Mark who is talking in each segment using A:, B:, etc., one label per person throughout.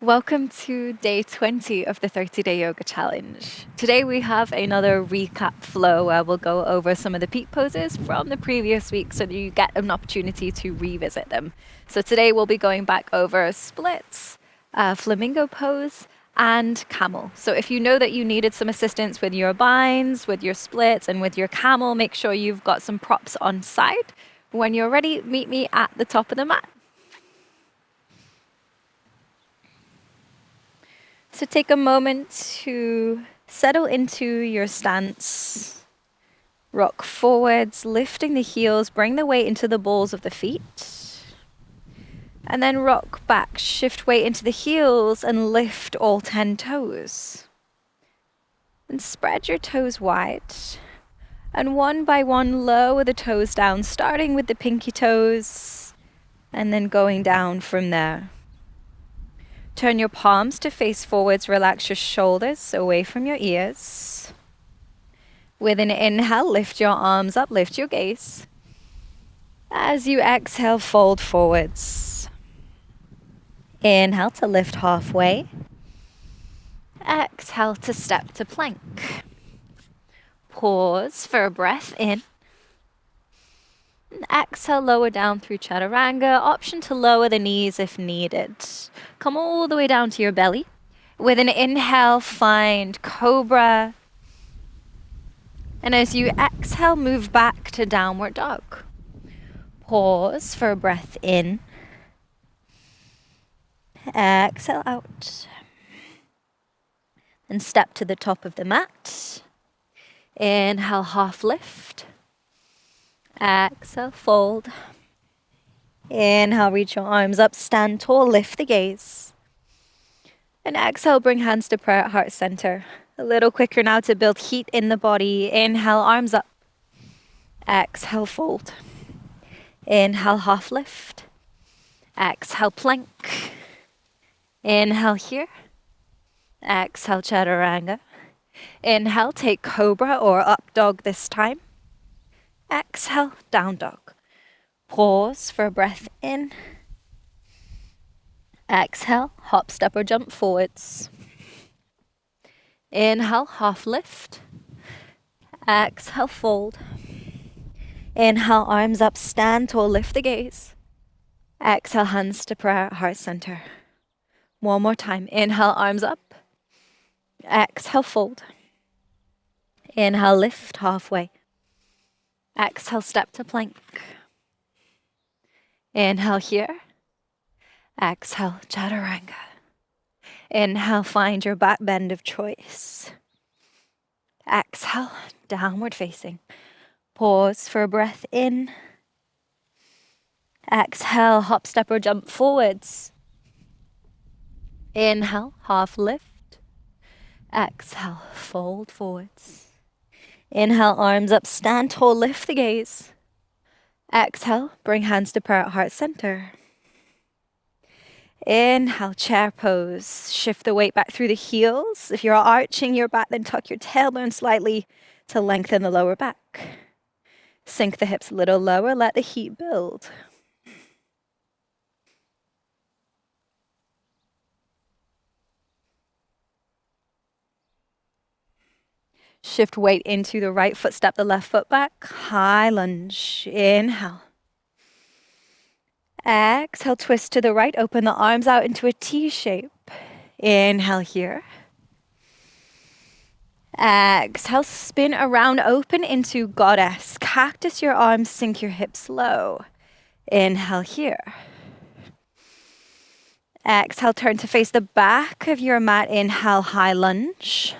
A: Welcome to day 20 of the 30-day yoga challenge. Today we have another recap flow where we'll go over some of the peak poses from the previous week so that you get an opportunity to revisit them. So today we'll be going back over splits, flamingo pose, and camel. So if you know that you needed some assistance with your binds, with your splits, and with your camel, make sure you've got some props on side. When you're ready, meet me at the top of the mat. So take a moment to settle into your stance. Rock forwards, lifting the heels, bring the weight into the balls of the feet. And then rock back, shift weight into the heels and lift all 10 toes. And spread your toes wide. And one by one, lower the toes down, starting with the pinky toes and then going down from there. Turn your palms to face forwards, relax your shoulders away from your ears. With an inhale, lift your arms up, lift your gaze. As you exhale, fold forwards. Inhale to lift halfway. Exhale to step to plank. Pause for a breath in. And exhale, lower down through chaturanga. Option to lower the knees if needed. Come all the way down to your belly. With an inhale, find cobra. And as you exhale, move back to downward dog. Pause for a breath in. Exhale out. And step to the top of the mat. Inhale, half lift. Exhale, fold. Inhale, reach your arms up, stand tall, lift the gaze. And exhale, bring hands to prayer at heart center. A little quicker now to build heat in the body. Inhale, arms up. Exhale, fold. Inhale, half lift. Exhale, plank. Inhale here. Exhale, chaturanga. Inhale, take cobra or up dog this time. Exhale, down dog. Pause for a breath in. Exhale, hop, step or jump forwards. Inhale, half lift. Exhale, fold. Inhale, arms up, stand tall, lift the gaze. Exhale, hands to prayer, heart center. One more time. Inhale, arms up. Exhale, fold. Inhale, lift halfway. Exhale, step to plank. Inhale here. Exhale, chaturanga. Inhale, find your back bend of choice. Exhale, downward facing. Pause for a breath in. Exhale, hop, step or jump forwards. Inhale, half lift. Exhale, fold forwards. Inhale, arms up, stand tall, lift the gaze. Exhale, bring hands to prayer at heart center. Inhale, chair pose. Shift the weight back through the heels. If you're arching your back, then tuck your tailbone slightly to lengthen the lower back. Sink the hips a little lower, let the heat build. Shift weight into the right foot, step the left foot back. High lunge. Inhale. Exhale, twist to the right. Open the arms out into a T shape. Inhale here. Exhale, spin around, open into goddess. Cactus your arms, sink your hips low. Inhale here. Exhale, turn to face the back of your mat. Inhale, high lunge.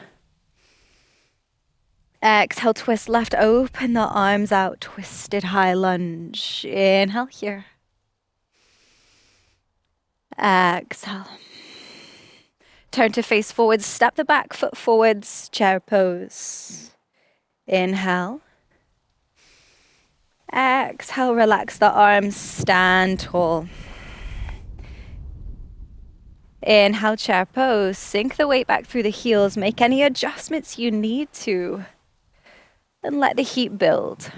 A: Exhale, twist left, open the arms out, twisted high lunge. Inhale here. Exhale. Turn to face forwards, step the back foot forwards, chair pose. Inhale. Exhale, relax the arms, stand tall. Inhale, chair pose. Sink the weight back through the heels. Make any adjustments you need to. And let the heat build.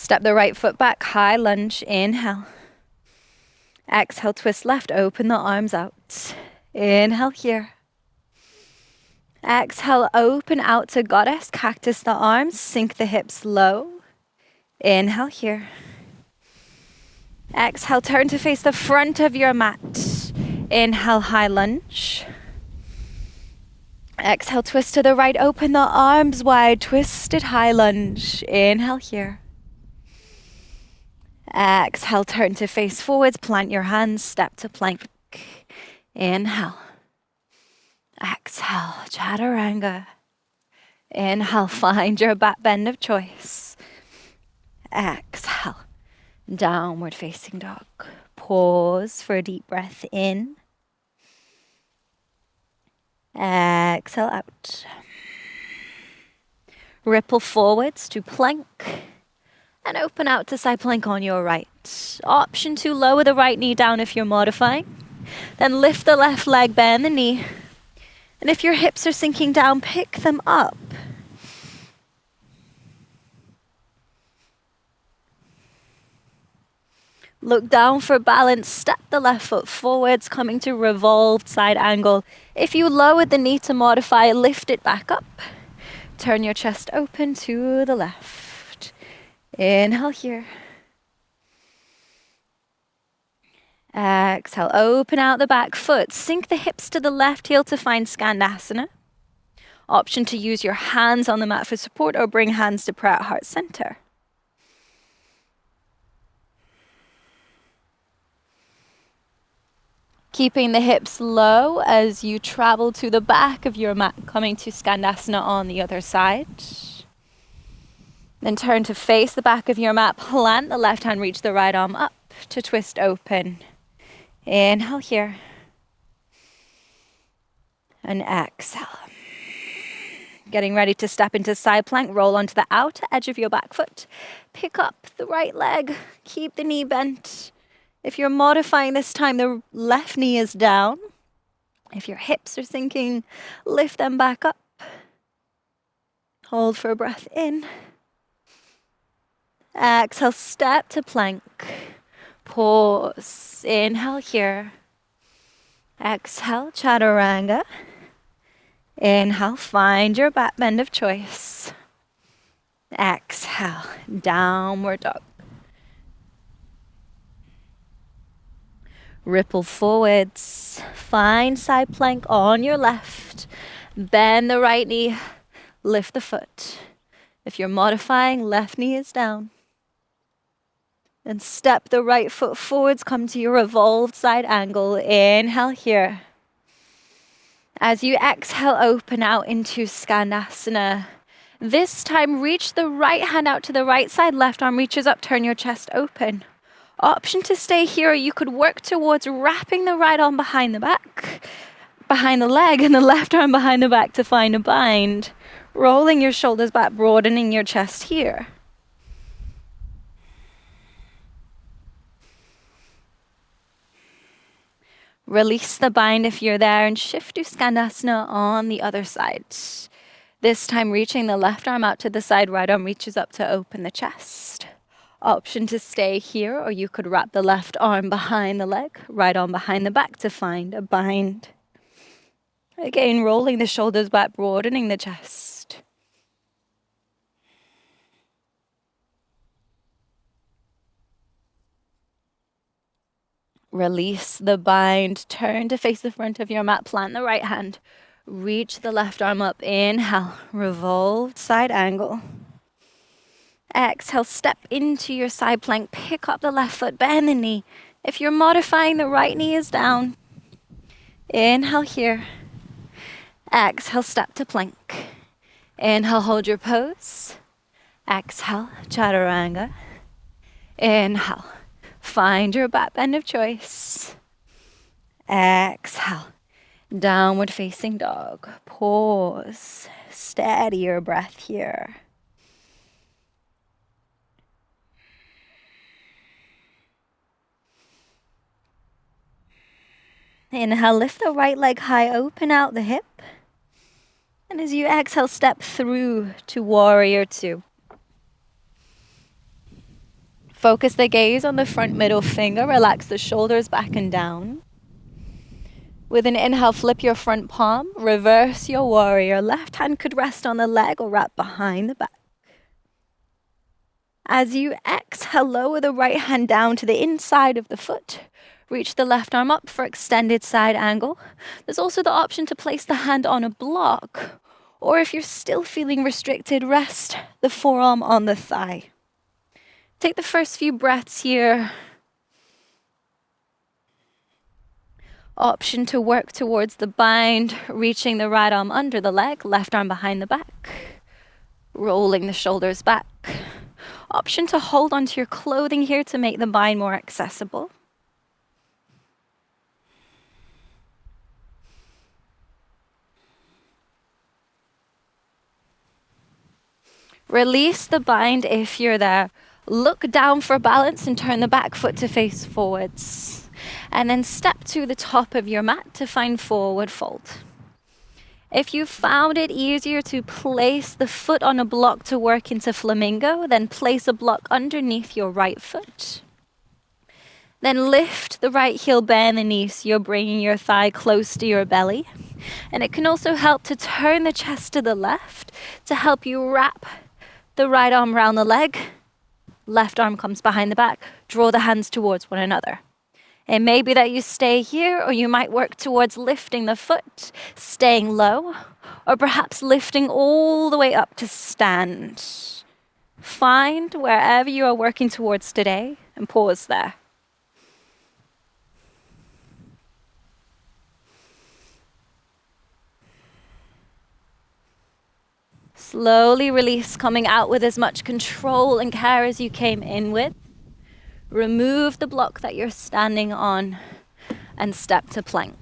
A: Step the right foot back, high lunge, inhale. Exhale, twist left, open the arms out. Inhale here. Exhale, open out to goddess, cactus the arms, sink the hips low. Inhale here. Exhale, turn to face the front of your mat. Inhale, high lunge. Exhale, twist to the right, open the arms wide, twisted high lunge. Inhale here. Exhale, turn to face forwards, plant your hands, step to plank. Inhale. Exhale, chaturanga. Inhale, find your back bend of choice. Exhale, downward facing dog. Pause for a deep breath in. Exhale out. Ripple forwards to plank. And open out to side plank on your right. Option to lower the right knee down if you're modifying. Then lift the left leg, bend the knee. And if your hips are sinking down, pick them up. Look down for balance. Step the left foot forwards, coming to revolved side angle. If you lowered the knee to modify, lift it back up. Turn your chest open to the left. Inhale here. Exhale, open out the back foot. Sink the hips to the left heel to find Skandasana. Option to use your hands on the mat for support or bring hands to prayer at heart center. Keeping the hips low as you travel to the back of your mat, coming to Skandasana on the other side. Then turn to face the back of your mat, plant the left hand, reach the right arm up to twist open. Inhale here. And exhale. Getting ready to step into side plank, roll onto the outer edge of your back foot. Pick up the right leg, keep the knee bent. If you're modifying this time, the left knee is down. If your hips are sinking, lift them back up. Hold for a breath in. Exhale, step to plank. Pause. Inhale here. Exhale, chaturanga. Inhale, find your back bend of choice. Exhale, downward dog. Ripple forwards. Find side plank on your left. Bend the right knee. Lift the foot. If you're modifying, left knee is down. And step the right foot forwards, come to your revolved side angle. Inhale here. As you exhale, open out into Skandasana. This time, reach the right hand out to the right side, left arm reaches up, turn your chest open. Option to stay here, or you could work towards wrapping the right arm behind the back, behind the leg, and the left arm behind the back to find a bind. Rolling your shoulders back, broadening your chest here. Release the bind if you're there and shift to Skandasana on the other side. This time reaching the left arm out to the side, right arm reaches up to open the chest. Option to stay here, or you could wrap the left arm behind the leg, right arm behind the back to find a bind. Again, rolling the shoulders back, broadening the chest. Release the bind, turn to face the front of your mat, plant the right hand, reach the left arm up, inhale, revolved side angle. Exhale, step into your side plank, pick up the left foot, bend the knee. If you're modifying, the right knee is down. Inhale here. Exhale, step to plank. Inhale, hold your pose. Exhale, chaturanga. Inhale. Find your back bend of choice. Exhale. Downward facing dog. Pause. Steady your breath here. Inhale, lift the right leg high, open out the hip. And as you exhale, step through to warrior two. Focus the gaze on the front middle finger. Relax the shoulders back and down. With an inhale, flip your front palm. Reverse your warrior. Left hand could rest on the leg or wrap behind the back. As you exhale, lower the right hand down to the inside of the foot. Reach the left arm up for extended side angle. There's also the option to place the hand on a block, or if you're still feeling restricted, rest the forearm on the thigh. Take the first few breaths here. Option to work towards the bind, reaching the right arm under the leg, left arm behind the back, rolling the shoulders back. Option to hold onto your clothing here to make the bind more accessible. Release the bind if you're there. Look down for balance and turn the back foot to face forwards. And then step to the top of your mat to find forward fold. If you found it easier to place the foot on a block to work into flamingo, then place a block underneath your right foot. Then lift the right heel, bend the knees so you're bringing your thigh close to your belly. And it can also help to turn the chest to the left to help you wrap the right arm around the leg. Left arm comes behind the back. Draw the hands towards one another. It may be that you stay here, or you might work towards lifting the foot, staying low, or perhaps lifting all the way up to stand. Find wherever you are working towards today and pause there. Slowly release, coming out with as much control and care as you came in with. Remove the block that you're standing on and step to plank.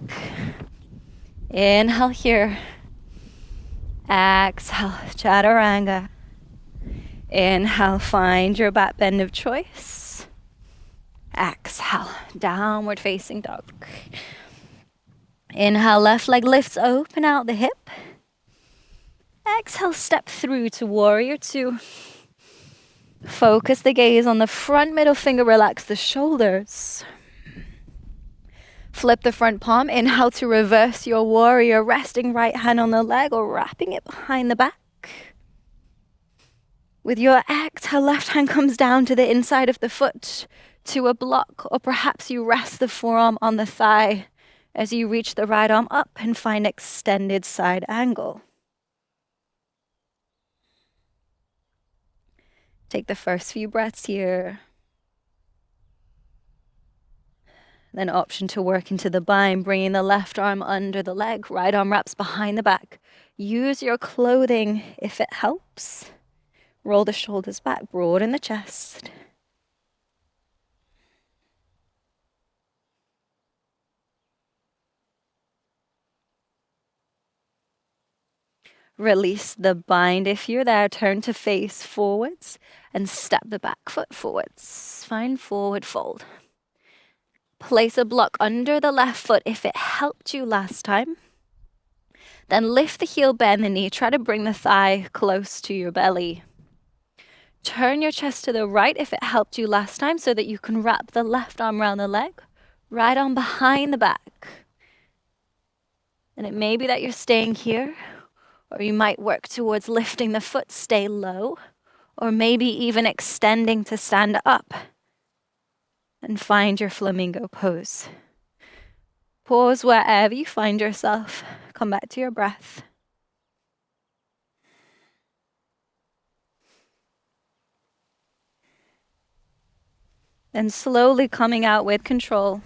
A: Inhale here. Exhale, chaturanga. Inhale, find your back bend of choice. Exhale, downward facing dog. Inhale, left leg lifts open out the hip. Exhale, step through to warrior two. Focus the gaze on the front middle finger, relax the shoulders. Flip the front palm, inhale to reverse your warrior, resting right hand on the leg or wrapping it behind the back. With your exhale, left hand comes down to the inside of the foot to a block, or perhaps you rest the forearm on the thigh as you reach the right arm up and find extended side angle. Take the first few breaths here. Then option to work into the bind, bringing the left arm under the leg, right arm wraps behind the back. Use your clothing if it helps. Roll the shoulders back, broaden the chest. Release the bind if you're there. Turn to face forwards and step the back foot forwards. Find forward fold. Place a block under the left foot if it helped you last time. Then lift the heel, bend the knee. Try to bring the thigh close to your belly. Turn your chest to the right if it helped you last time so that you can wrap the left arm around the leg, right arm behind the back. And it may be that you're staying here, or you might work towards lifting the foot, stay low, or maybe even extending to stand up and find your flamingo pose. Pause wherever you find yourself. Come back to your breath. Then slowly coming out with control.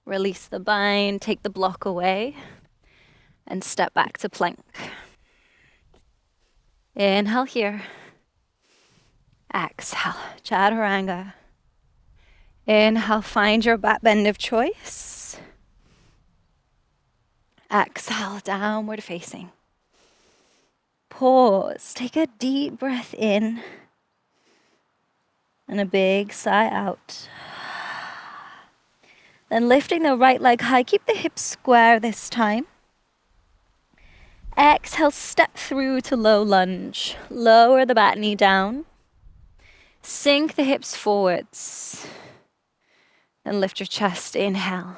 A: Release the bind, take the block away, and step back to plank. Inhale here. Exhale, chaturanga. Inhale, find your back bend of choice. Exhale, downward facing. Pause, take a deep breath in and a big sigh out. Then lifting the right leg high, keep the hips square this time. Exhale, step through to low lunge. Lower the back knee down. Sink the hips forwards. And lift your chest, inhale.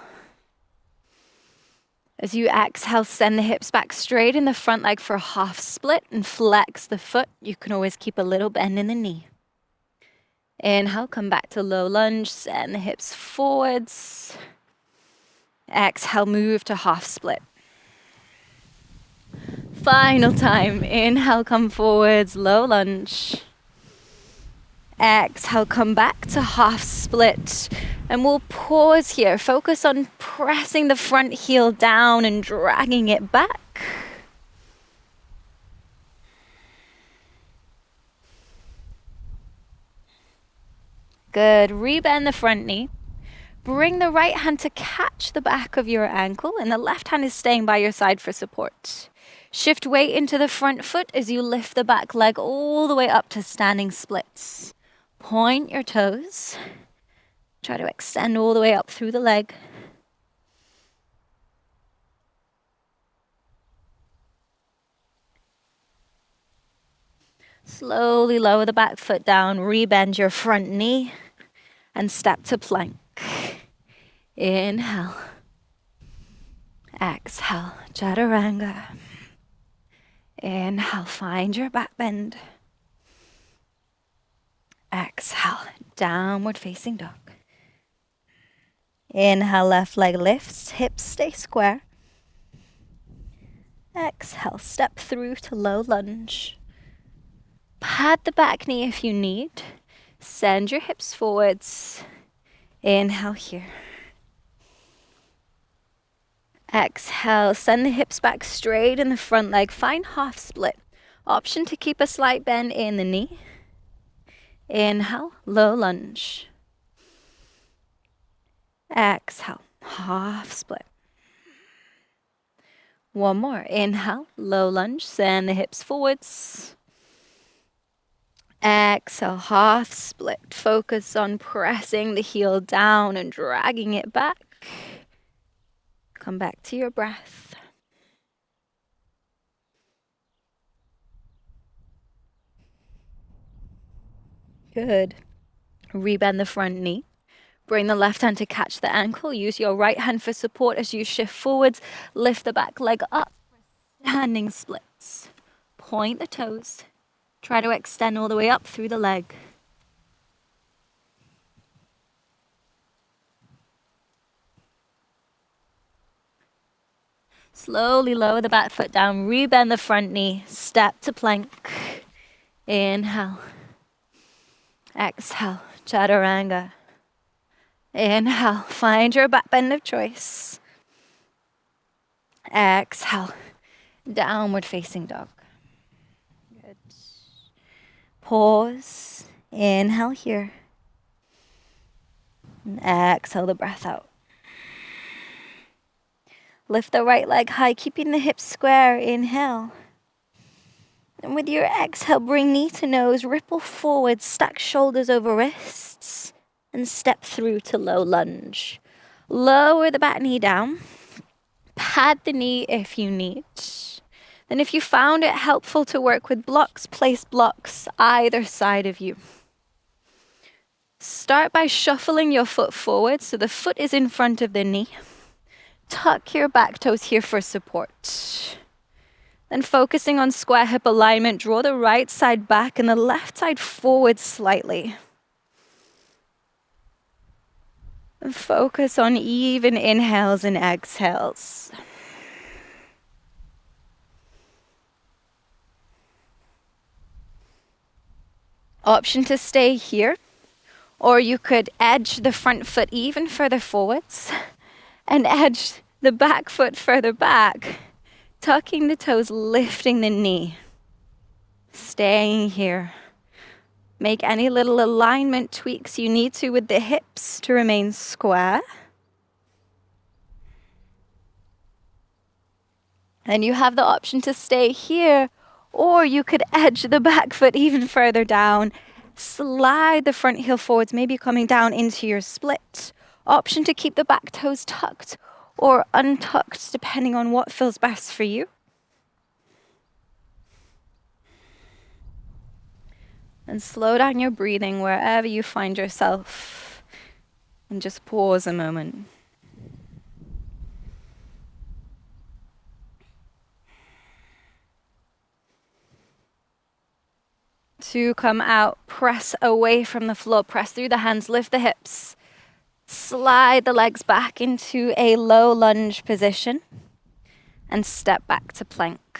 A: As you exhale, send the hips back straight in the front leg for a half split and flex the foot. You can always keep a little bend in the knee. Inhale, come back to low lunge, send the hips forwards. Exhale, move to half split. Final time, inhale, come forwards, low lunge. Exhale, come back to half split. And we'll pause here. Focus on pressing the front heel down and dragging it back. Good. Rebend the front knee. Bring the right hand to catch the back of your ankle, and the left hand is staying by your side for support. Shift weight into the front foot as you lift the back leg all the way up to standing splits. Point your toes. Try to extend all the way up through the leg. Slowly lower the back foot down, rebend your front knee, and step to plank. Inhale. Exhale, chaturanga. Inhale, find your back bend. Exhale, downward facing dog. Inhale, left leg lifts, hips stay square. Exhale, step through to low lunge. Pad the back knee if you need. Send your hips forwards. Inhale here. Exhale, send the hips back straight in the front leg. Find half split. Option to keep a slight bend in the knee. Inhale, low lunge. Exhale, half split. One more. Inhale, low lunge. Send the hips forwards. Exhale, half split. Focus on pressing the heel down and dragging it back. Come back to your breath. Good. Rebend the front knee. Bring the left hand to catch the ankle. Use your right hand for support as you shift forwards. Lift the back leg up. Standing splits. Point the toes. Try to extend all the way up through the leg. Slowly lower the back foot down. Rebend the front knee. Step to plank. Inhale. Exhale. Chaturanga. Inhale, find your back bend of choice. Exhale, downward facing dog. Good. Pause, inhale here. And exhale the breath out. Lift the right leg high, keeping the hips square, inhale. And with your exhale, bring knee to nose, ripple forward, stack shoulders over wrists. And step through to low lunge. Lower the back knee down. Pad the knee if you need. Then if you found it helpful to work with blocks, place blocks either side of you. Start by shuffling your foot forward so the foot is in front of the knee. Tuck your back toes here for support. Then focusing on square hip alignment, draw the right side back and the left side forward slightly. And focus on even inhales and exhales. Option to stay here, or you could edge the front foot even further forwards and edge the back foot further back, tucking the toes, lifting the knee, staying here. Make any little alignment tweaks you need to with the hips to remain square. And you have the option to stay here, or you could edge the back foot even further down. Slide the front heel forwards, maybe coming down into your split. Option to keep the back toes tucked or untucked, depending on what feels best for you. And slow down your breathing wherever you find yourself. And just pause a moment. To come out, press away from the floor, press through the hands, lift the hips. Slide the legs back into a low lunge position and step back to plank.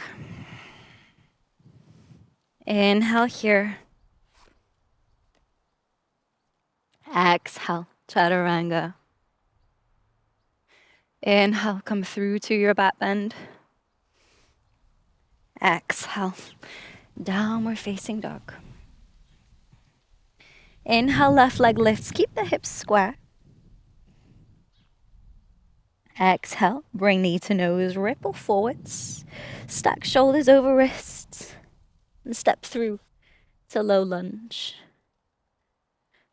A: Inhale here. Exhale, chaturanga. Inhale, come through to your back bend. Exhale, downward facing dog. Inhale, left leg lifts, keep the hips square. Exhale, bring knee to nose, ripple forwards. Stack shoulders over wrists and step through to low lunge.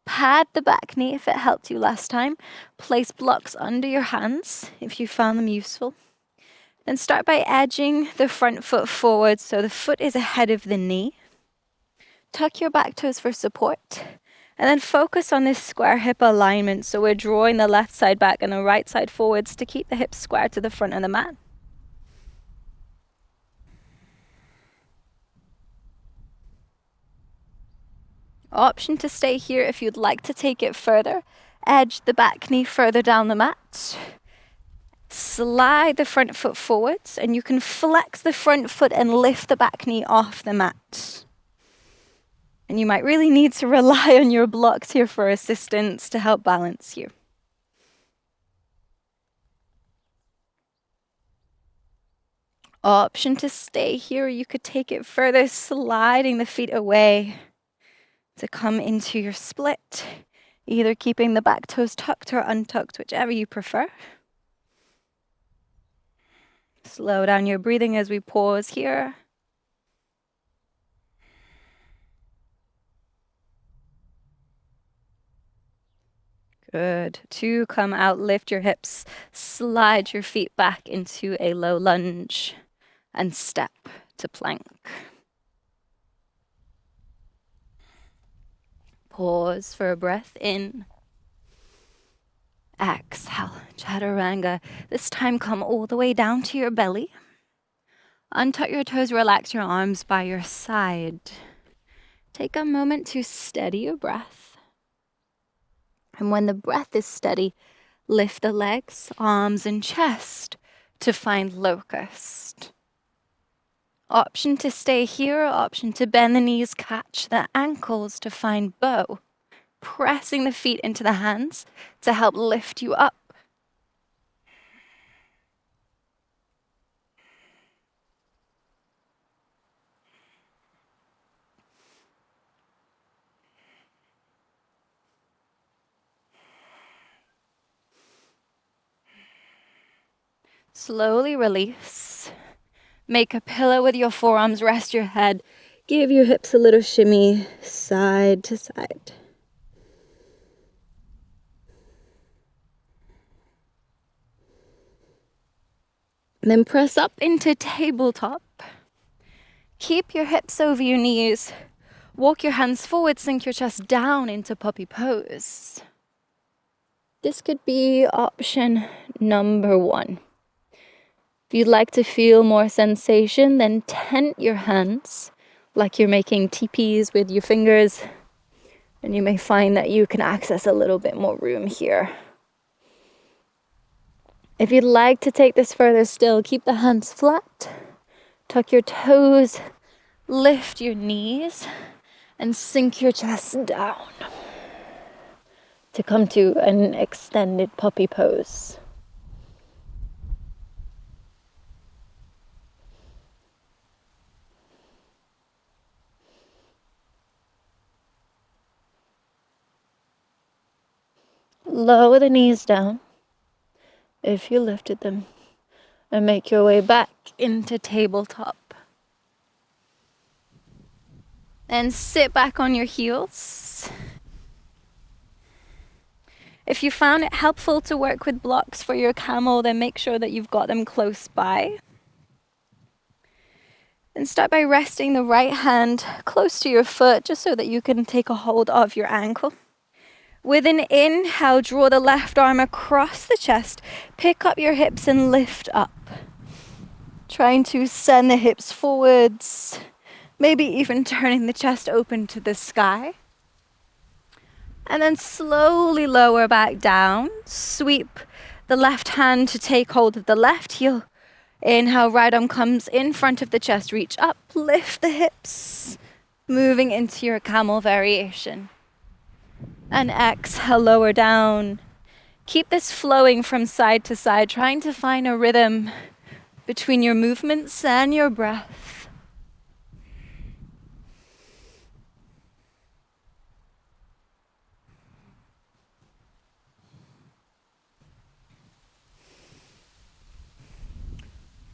A: Pad the back knee if it helped you last time. Place blocks under your hands if you found them useful. Then start by edging the front foot forward so the foot is ahead of the knee. Tuck your back toes for support. And then focus on this square hip alignment. So we're drawing the left side back and the right side forwards to keep the hips square to the front of the mat. Option to stay here if you'd like to take it further. Edge the back knee further down the mat. Slide the front foot forwards and you can flex the front foot and lift the back knee off the mat. And you might really need to rely on your blocks here for assistance to help balance you. Option to stay here, you could take it further, sliding the feet away to come into your split, either keeping the back toes tucked or untucked, whichever you prefer. Slow down your breathing as we pause here. Good. 2, come out, lift your hips, slide your feet back into a low lunge and step to plank. Pause for a breath in. Exhale, chaturanga. This time come all the way down to your belly. Untuck your toes, relax your arms by your side. Take a moment to steady your breath. And when the breath is steady, lift the legs, arms, and chest to find locust. Option to stay here, option to bend the knees, catch the ankles to find bow. Pressing the feet into the hands to help lift you up. Slowly release. Make a pillow with your forearms, rest your head. Give your hips a little shimmy, side to side. Then press up into tabletop. Keep your hips over your knees. Walk your hands forward, sink your chest down into puppy pose. This could be option number 1. If you'd like to feel more sensation, then tent your hands like you're making teepees with your fingers. And you may find that you can access a little bit more room here. If you'd like to take this further still, keep the hands flat. Tuck your toes, lift your knees, and sink your chest down to come to an extended puppy pose. Lower the knees down if you lifted them and make your way back into tabletop. And sit back on your heels. If you found it helpful to work with blocks for your camel, then make sure that you've got them close by. And start by resting the right hand close to your foot, just so that you can take a hold of your ankle. With an inhale, draw the left arm across the chest, pick up your hips and lift up. Trying to send the hips forwards, maybe even turning the chest open to the sky. And then slowly lower back down. Sweep the left hand to take hold of the left heel. Inhale, right arm comes in front of the chest. Reach up, lift the hips. Moving into your camel variation. And exhale, lower down. Keep this flowing from side to side, trying to find a rhythm between your movements and your breath.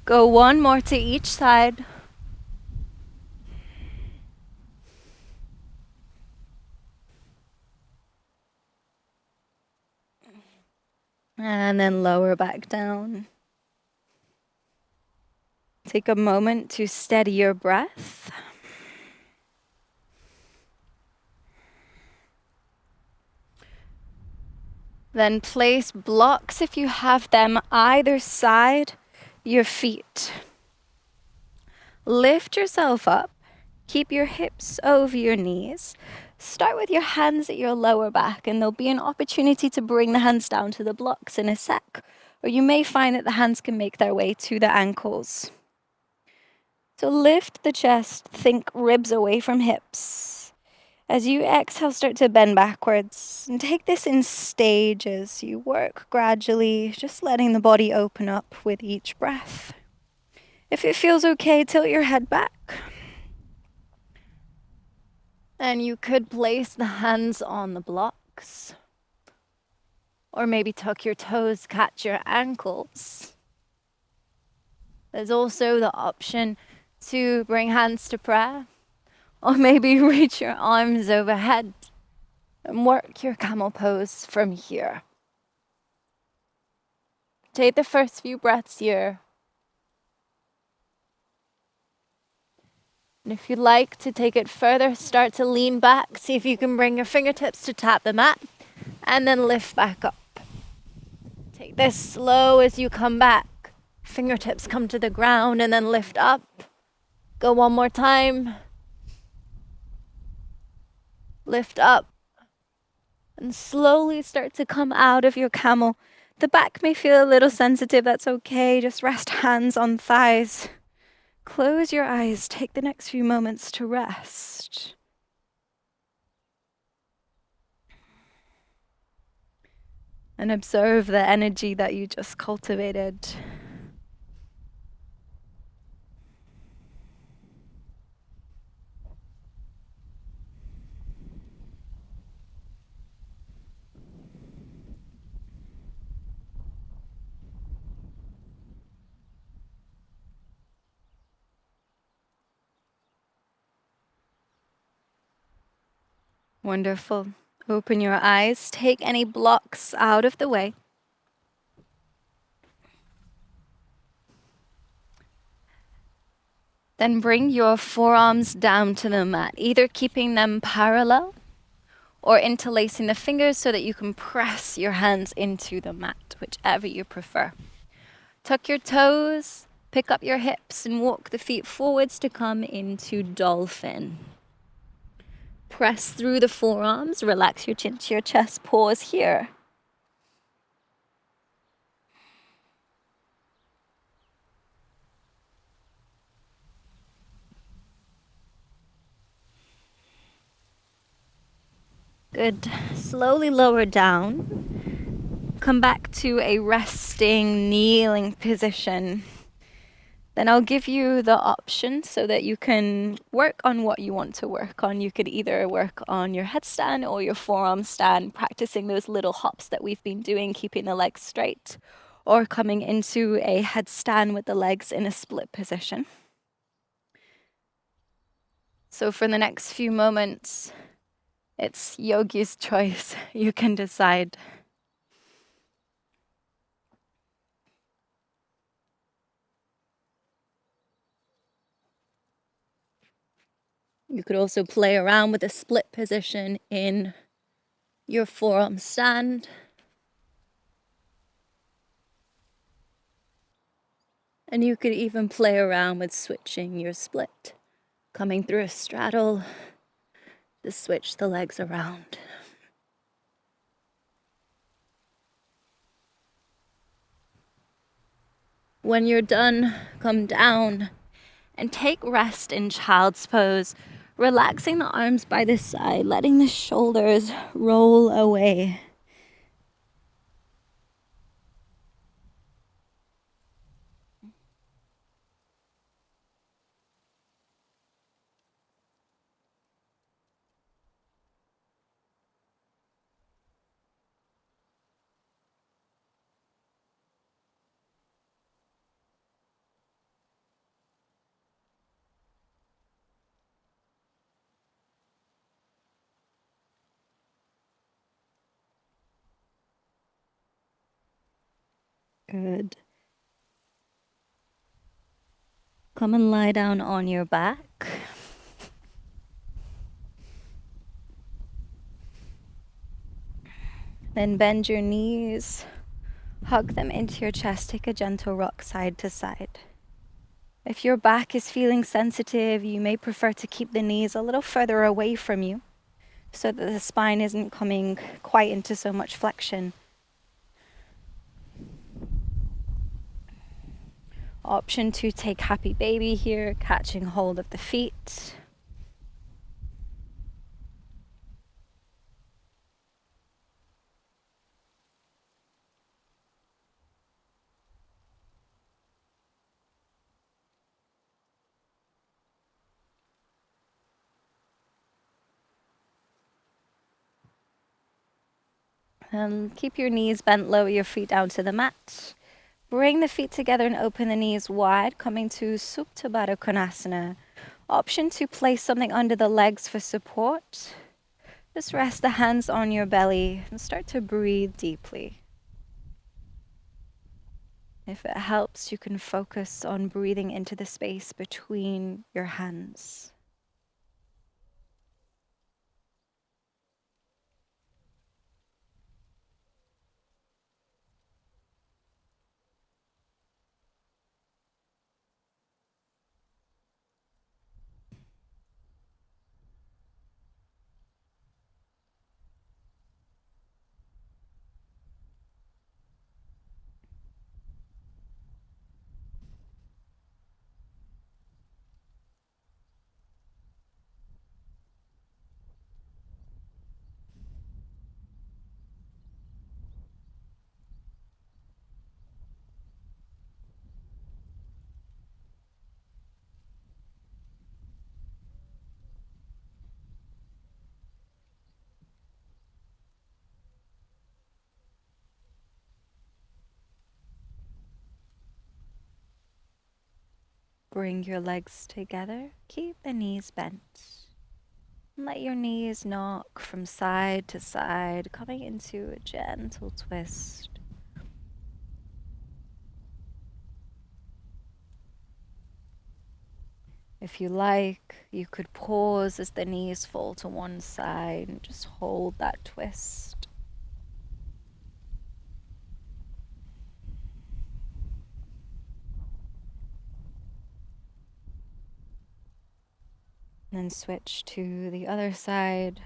A: Go one more to each side. And then lower back down. Take a moment to steady your breath. Then place blocks, if you have them, either side your feet. Lift yourself up. Keep your hips over your knees. Start with your hands at your lower back, and there'll be an opportunity to bring the hands down to the blocks in a sec. Or you may find that the hands can make their way to the ankles. So lift the chest, think ribs away from hips. As you exhale, start to bend backwards. And take this in stages. You work gradually, just letting the body open up with each breath. If it feels okay, tilt your head back. And you could place the hands on the blocks. Or maybe tuck your toes, catch your ankles. There's also the option to bring hands to prayer. Or maybe reach your arms overhead and work your camel pose from here. Take the first few breaths here. And if you'd like to take it further, start to lean back. See if you can bring your fingertips to tap the mat. And then lift back up. Take this slow as you come back. Fingertips come to the ground and then lift up. Go one more time. Lift up. And slowly start to come out of your camel. The back may feel a little sensitive. That's okay. Just rest hands on thighs. Close your eyes. Take the next few moments to rest. And observe the energy that you just cultivated. Wonderful. Open your eyes. Take any blocks out of the way. Then bring your forearms down to the mat, either keeping them parallel or interlacing the fingers so that you can press your hands into the mat, whichever you prefer. Tuck your toes, pick up your hips, and walk the feet forwards to come into dolphin. Press through the forearms, relax your chin to your chest, pause here. Good. Slowly lower down. Come back to a resting, kneeling position. Then I'll give you the option so that you can work on what you want to work on. You could either work on your headstand or your forearm stand, practicing those little hops that we've been doing, keeping the legs straight, or coming into a headstand with the legs in a split position. So for the next few moments, it's yogi's choice. You can decide. You could also play around with a split position in your forearm stand. And you could even play around with switching your split, coming through a straddle to switch the legs around. When you're done, come down and take rest in child's pose, relaxing the arms by the side, letting the shoulders roll away. Good. Come and lie down on your back. Then bend your knees, hug them into your chest, take a gentle rock side to side. If your back is feeling sensitive, you may prefer to keep the knees a little further away from you so that the spine isn't coming quite into so much flexion. Option to take happy baby here, catching hold of the feet. And keep your knees bent, lower your feet down to the mat. Bring the feet together and open the knees wide, coming to Supta Baddha Konasana. Option to place something under the legs for support. Just rest the hands on your belly and start to breathe deeply. If it helps, you can focus on breathing into the space between your hands. Bring your legs together. Keep the knees bent. Let your knees knock from side to side, coming into a gentle twist. If you like, you could pause as the knees fall to one side and just hold that twist. And then switch to the other side,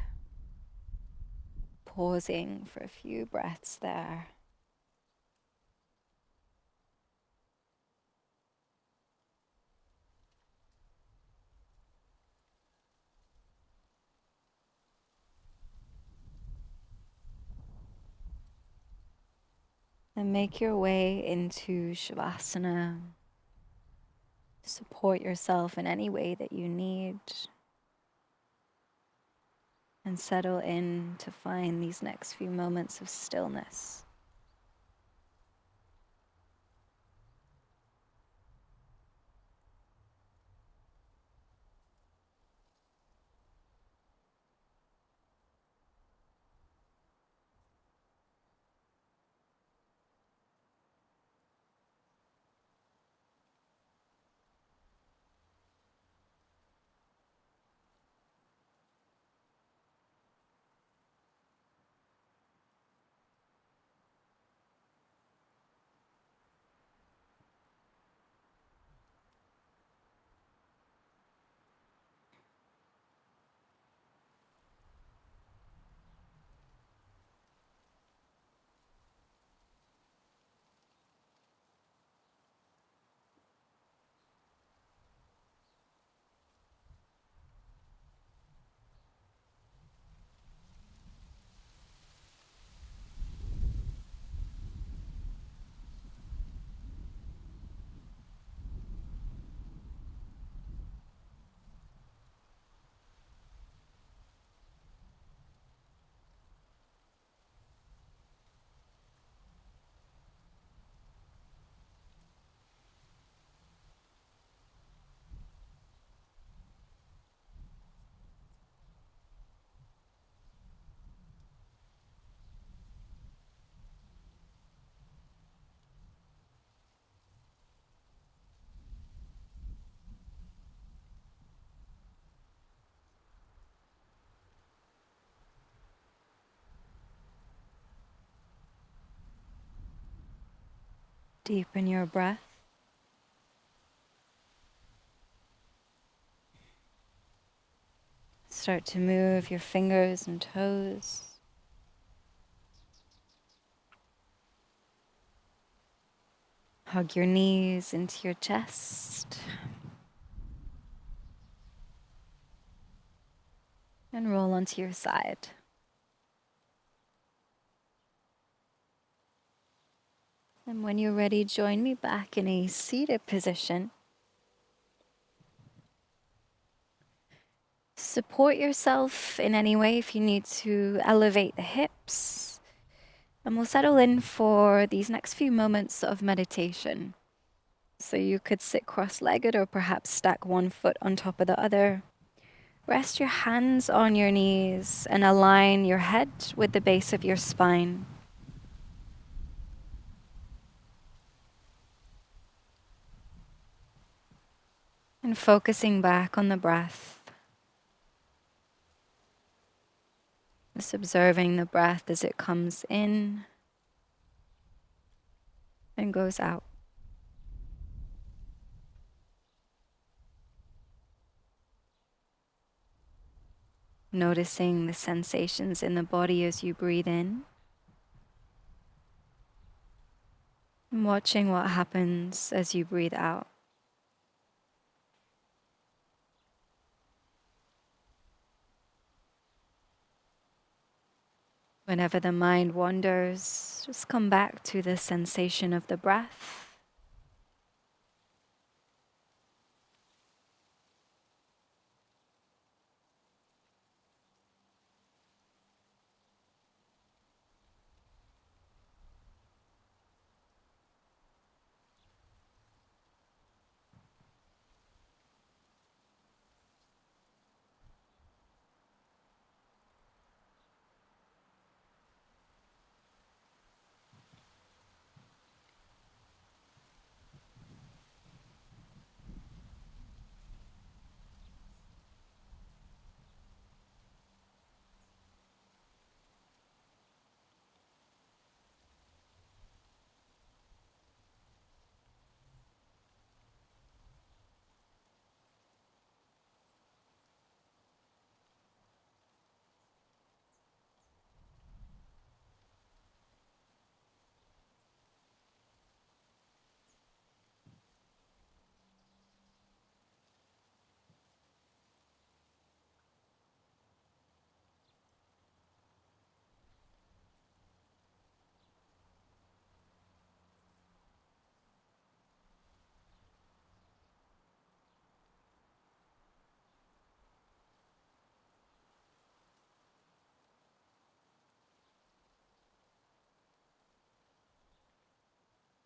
A: pausing for a few breaths there. And make your way into shavasana. Support yourself in any way that you need. And settle in to find these next few moments of stillness. Deepen your breath. Start to move your fingers and toes. Hug your knees into your chest. And roll onto your side. And when you're ready, join me back in a seated position. Support yourself in any way if you need to elevate the hips. And we'll settle in for these next few moments of meditation. So you could sit cross-legged or perhaps stack one foot on top of the other. Rest your hands on your knees and align your head with the base of your spine. And focusing back on the breath. Just observing the breath as it comes in and goes out. Noticing the sensations in the body as you breathe in. And watching what happens as you breathe out. Whenever the mind wanders, just come back to the sensation of the breath.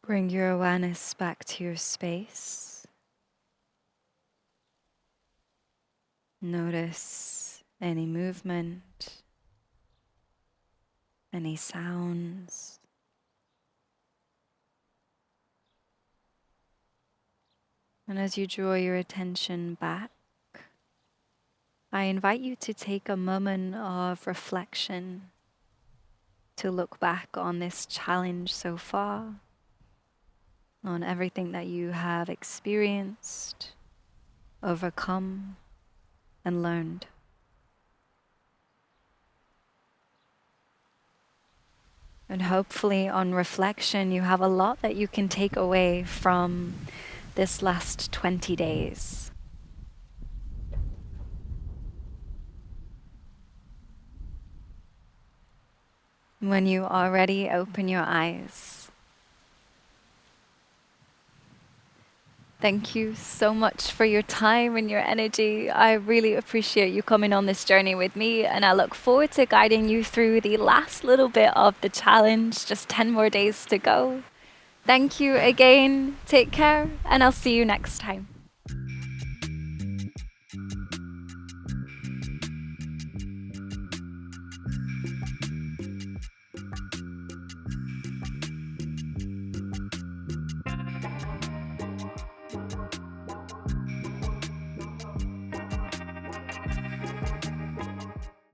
A: Bring your awareness back to your space. Notice any movement, any sounds. And as you draw your attention back, I invite you to take a moment of reflection to look back on this challenge so far, on everything that you have experienced, overcome, and learned. And hopefully on reflection, you have a lot that you can take away from this last 20 days. When you are ready, open your eyes. Thank you so much for your time and your energy. I really appreciate you coming on this journey with me, and I look forward to guiding you through the last little bit of the challenge, just 10 more days to go. Thank you again. Take care, and I'll see you next time.